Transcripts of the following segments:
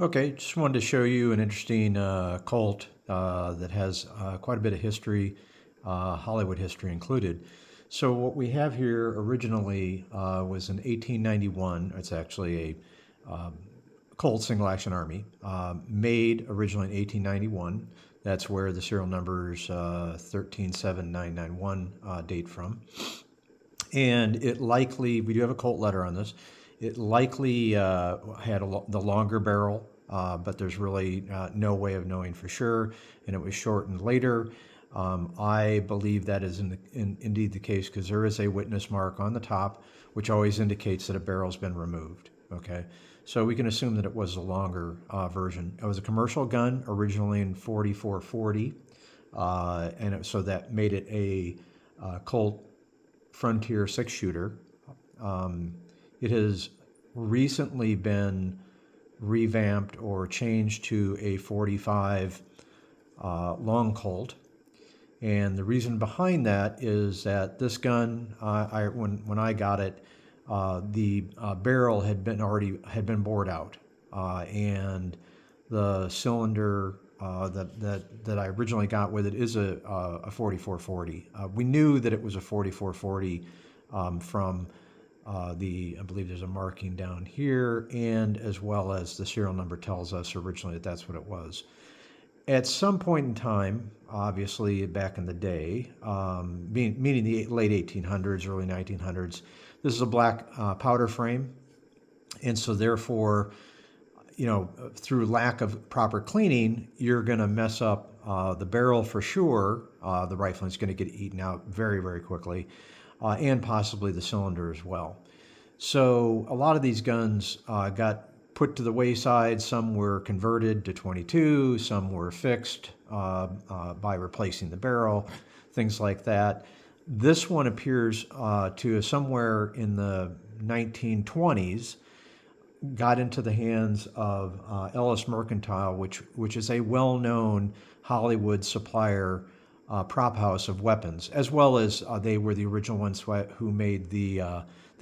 Okay, just wanted to show you an interesting Colt that has quite a bit of history, Hollywood history included. So what we have here originally was in 1891. It's actually a Colt Single Action Army, made originally in 1891. That's where the serial numbers 137991 date from. And it likely, we do have a Colt letter on this, it likely had the longer barrel, but there's really no way of knowing for sure, and it was shortened later. I believe that is indeed the case because there is a witness mark on the top, which always indicates that a barrel's been removed. Okay, so we can assume that it was a longer version. It was a commercial gun originally in 4440, so that made it a Colt Frontier six shooter. It has recently been revamped or changed to a 45 long Colt. And the reason behind that is that this gun, when I got it, the barrel had been bored out, and the cylinder that I originally got with it is a 4440. We knew that it was a 4440 from I believe there's a marking down here, and as well as the serial number tells us originally that that's what it was. At some point in time, obviously back in the day, meaning the late 1800s, early 1900s, this is a black powder frame, and so therefore, through lack of proper cleaning, you're going to mess up the barrel for sure. The rifling is going to get eaten out very, very quickly, and possibly the cylinder as well. So a lot of these guns got put to the wayside. Some were converted to 22, some were fixed by replacing the barrel, things like that. This one appears to somewhere in the 1920s got into the hands of Ellis Mercantile, which is a well-known Hollywood supplier, prop house of weapons, as well as they were the original ones who made the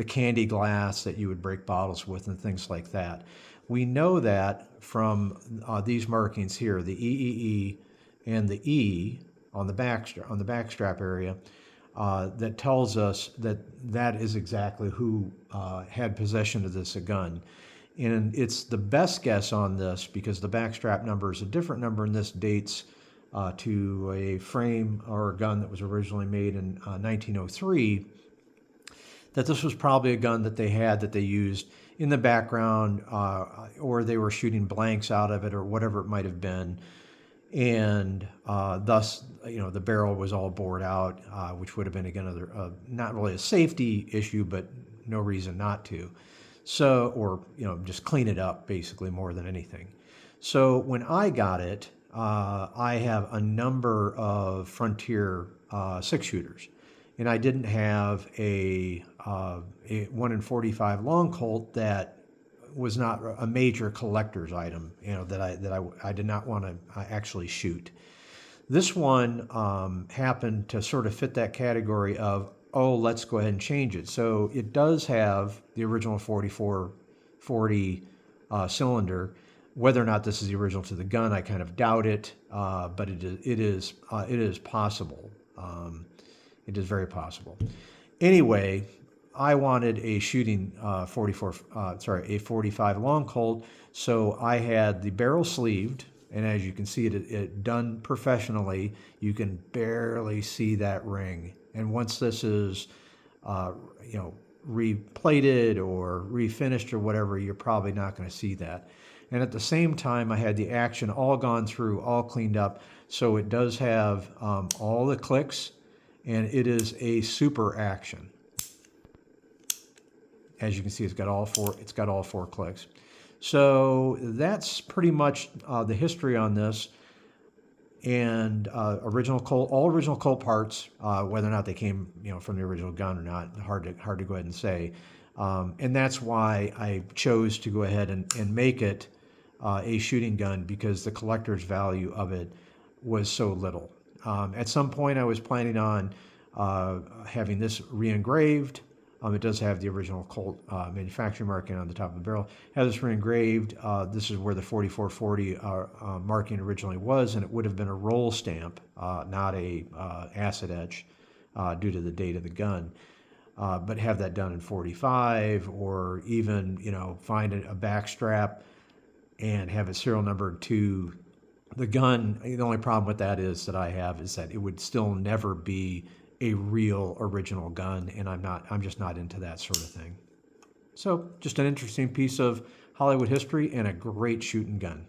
candy glass that you would break bottles with and things like that. We know that from these markings here, the EEE and the E on the backstrap area, that tells us that that is exactly who had possession of this gun. And it's the best guess on this because the backstrap number is a different number, and this dates to a frame or a gun that was originally made in 1903, that this was probably a gun that they used in the background, or they were shooting blanks out of it or whatever it might have been. And thus, the barrel was all bored out, which would have been, again, not really a safety issue, but no reason not to. So, or, just clean it up, basically, more than anything. So when I got it, I have a number of Frontier six shooters, and I didn't have a 1 in 45 long Colt that was not a major collector's item, that I did not want to actually shoot. This one happened to sort of fit that category of, oh, let's go ahead and change it. So it does have the original 4440 cylinder. Whether or not this is the original to the gun, I kind of doubt it, but it is possible. It is very possible. Anyway, I wanted a shooting a 45 long Colt, so I had the barrel sleeved, and as you can see it done professionally. You can barely see that ring, and once this is, replated or refinished or whatever, you're probably not going to see that. And at the same time, I had the action all gone through, all cleaned up, so it does have all the clicks, and it is a super action. As you can see, it's got all four clicks. So that's pretty much the history on this. And all original Colt parts, whether or not they came, from the original gun or not, hard to go ahead and say. And that's why I chose to go ahead and make it a shooting gun, because the collector's value of it was so little. At some point, I was planning on having this re-engraved, It does have the original Colt manufacturing marking on the top of the barrel. Has this engraved. This is where the 4440 marking originally was, and it would have been a roll stamp, not a acid etch, due to the date of the gun. But have that done in 45, or even find a back strap and have a serial number to the gun. The only problem with that is that it would still never be a real original gun, and I'm just not into that sort of thing. So just an interesting piece of Hollywood history and a great shooting gun.